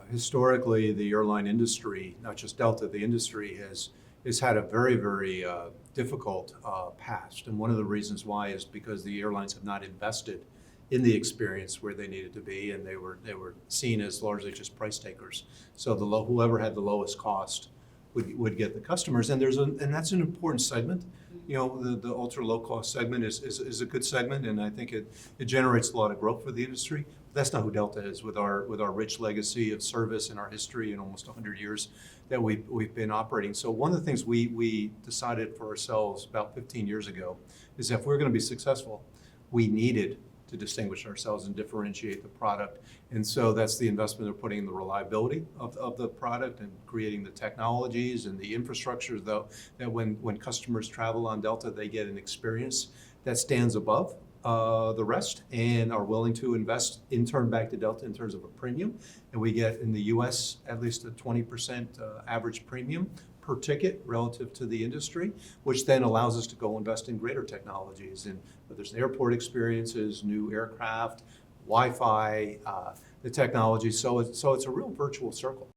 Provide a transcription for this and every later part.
historically, the airline industry, not just Delta, the industry has had a very, very difficult past. And one of the reasons why is because the airlines have not invested in the experience where they needed to be, and they were seen as largely just price takers. So whoever had the lowest cost would get the customers, and and that's an important segment. You know, the ultra low cost segment is a good segment, and I think it generates a lot of growth for the industry. But that's not who Delta is, with our rich legacy of service and our history in almost 100 years that we've been operating. So one of the things we decided for ourselves about 15 years ago is that if we're going to be successful, we needed to distinguish ourselves and differentiate the product. And so that's the investment they're putting in the reliability of the product and creating the technologies and the infrastructure, though, that when customers travel on Delta, they get an experience that stands above the rest and are willing to invest in turn back to Delta in terms of a premium. And we get in the US at least a 20% average premium per ticket relative to the industry, which then allows us to go invest in greater technologies, and whether it's airport experiences, new aircraft, Wi-Fi, the technology. So it's a real virtual circle.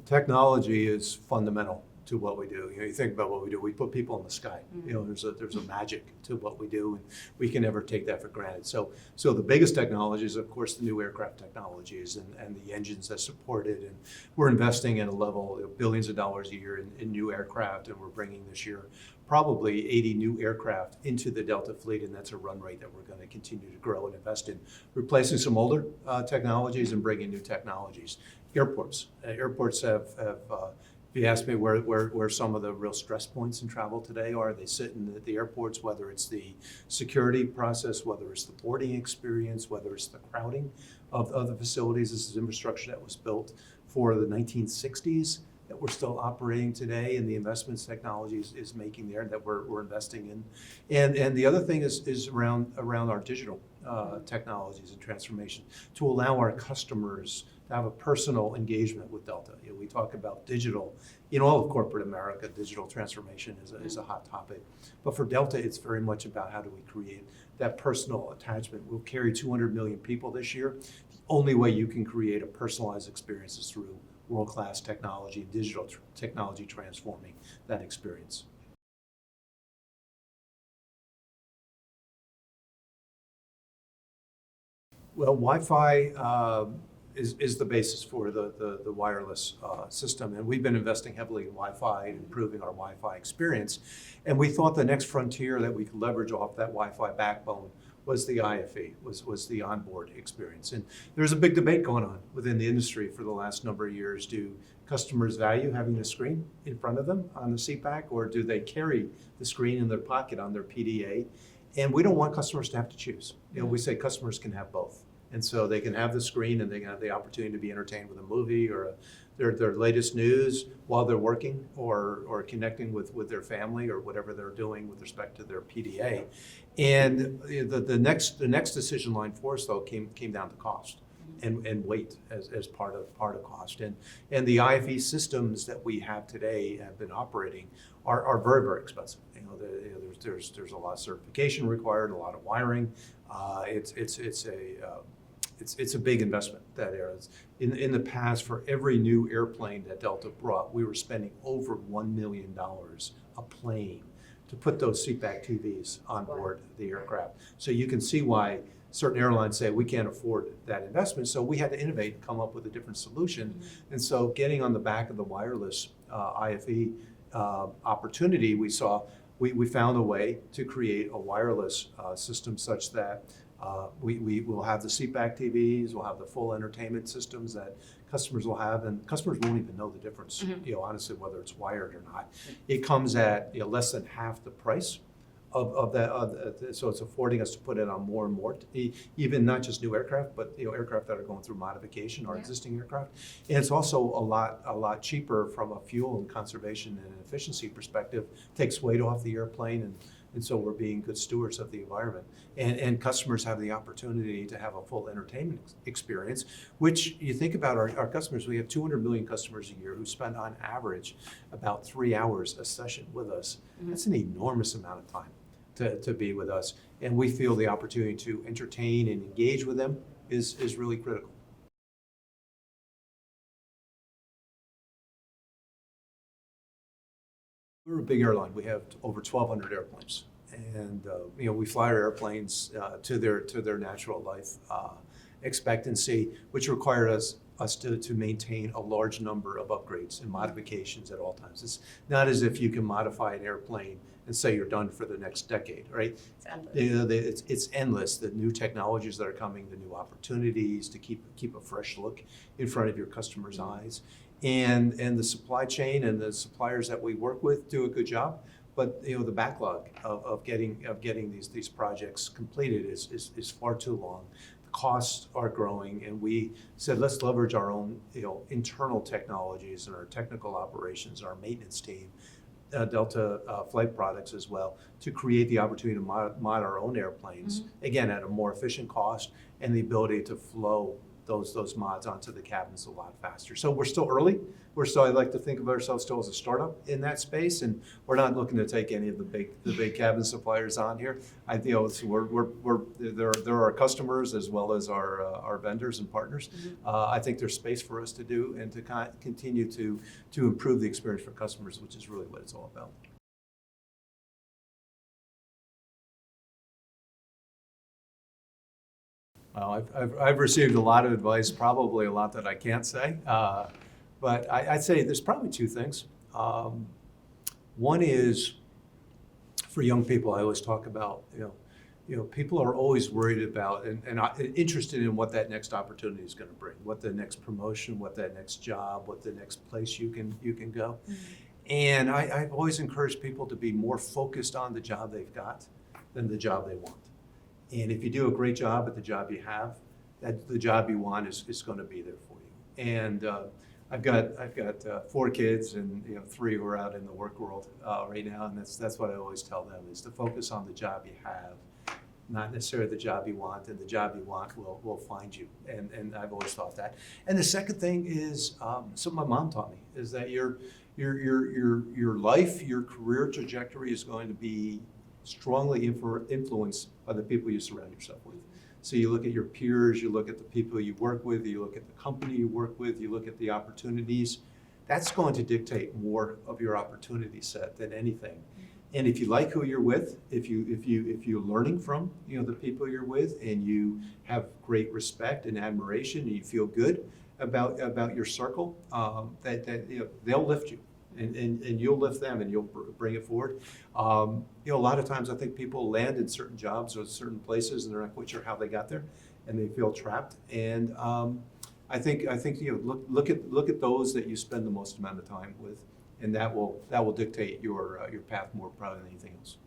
Technology is fundamental to what we do. You know, you think about what we do. We put people in the sky. You know, there's a magic to what we do, and we can never take that for granted. So the biggest technology is, of course, the new aircraft technologies and the engines that support it. And we're investing at a level of billions of dollars a year in new aircraft, and we're bringing this year probably 80 new aircraft into the Delta fleet, and that's a run rate that we're going to continue to grow and invest in, replacing some older technologies and bringing new technologies. Airports have if you ask me where some of the real stress points in travel today are, they sit in the airports, whether it's the security process, whether it's the boarding experience, whether it's the crowding of the facilities. This is infrastructure that was built for the 1960s that we're still operating today, and the investments technology is making there that we're investing in. And the other thing is around our digital technologies and transformation to allow our customers to have a personal engagement with Delta. You know, we talk about digital in all of corporate America. Digital transformation is a hot topic, but for Delta, it's very much about how do we create that personal attachment. We'll carry 200 million people this year. The only way you can create a personalized experience is through world-class technology, digital technology transforming that experience. Well, Wi-Fi is the basis for the wireless system, and we've been investing heavily in Wi-Fi and improving our Wi-Fi experience. And we thought the next frontier that we could leverage off that Wi-Fi backbone was the IFE, was the onboard experience. And there's a big debate going on within the industry for the last number of years. Do customers value having the screen in front of them on the seatback, or do they carry the screen in their pocket on their PDA? And we don't want customers to have to choose. You know, we say customers can have both. And so they can have the screen and they can have the opportunity to be entertained with a movie or their latest news while they're working or connecting with their family or whatever they're doing with respect to their PDA. And the next decision line for us, though, came down to cost and weight as part of cost. And the IFE systems that we have today have been operating are very, very expensive. You know, there's a lot of certification required, a lot of wiring. It's a big investment, that area. In the past, for every new airplane that Delta brought, we were spending over $1 million a plane to put those seatback TVs on board the aircraft. So you can see why certain airlines say we can't afford that investment. So we had to innovate and come up with a different solution. And so getting on the back of the wireless IFE opportunity, we found a way to create a wireless system such that we will have the seatback TVs, we'll have the full entertainment systems that customers will have, and customers won't even know the difference, you know, honestly, whether it's wired or not. It comes at, you know, less than half the price of that, so it's affording us to put it on more and more, even not just new aircraft, but, you know, aircraft that are going through modification, our existing aircraft. And it's also a lot cheaper from a fuel and conservation and efficiency perspective. Takes weight off the airplane, and so we're being good stewards of the environment. And customers have the opportunity to have a full entertainment experience, which you think about our customers, we have 200 million customers a year who spend on average about 3 hours a session with us. That's an enormous amount of time. to be with us. And we feel the opportunity to entertain and engage with them is really critical. We're a big airline. We have over 1,200 airplanes, and we fly our airplanes to their natural life expectancy, which requires us to maintain a large number of upgrades and modifications at all times. It's not as if you can modify an airplane and say you're done for the next decade, right? It's endless. It's endless. The new technologies that are coming, the new opportunities to keep a fresh look in front of your customers' eyes. And the supply chain and the suppliers that we work with do a good job, but the backlog of getting these projects completed is far too long. The costs are growing, and we said let's leverage our own internal technologies and our technical operations, our maintenance team, Delta Flight Products as well, to create the opportunity to mod our own airplanes, again at a more efficient cost, and the ability to flow those mods onto the cabins a lot faster. So we're still early. I like to think of ourselves still as a startup in that space, and we're not looking to take any of the big cabin suppliers on here. They're our customers as well as our vendors and partners. I think there's space for us to do and to continue to improve the experience for customers, which is really what it's all about. Well, I've received a lot of advice, probably a lot that I can't say, but I'd say there's probably two things. One is for young people. I always talk about people are always worried about and interested in what that next opportunity is going to bring, what the next promotion, what that next job, what the next place you can go. And I've always encouraged people to be more focused on the job they've got than the job they want. And if you do a great job at the job you have, the job you want is going to be there for you. And I've got 4 kids, and 3 who are out in the work world right now, and that's what I always tell them is to focus on the job you have, not necessarily the job you want, and the job you want will find you. And I've always thought that. And the second thing is something my mom taught me is that your life, your career trajectory is going to be strongly influenced by the people you surround yourself with. So you look at your peers, you look at the people you work with, you look at the company you work with, you look at the opportunities. That's going to dictate more of your opportunity set than anything. And if you like who you're with, if you're learning from the people you're with, and you have great respect and admiration, and you feel good about your circle, they'll lift you. And you'll lift them, and you'll bring it forward. A lot of times I think people land in certain jobs or certain places, and they're not quite sure how they got there, and they feel trapped. And I think look at those that you spend the most amount of time with, and that will dictate your path more probably than anything else.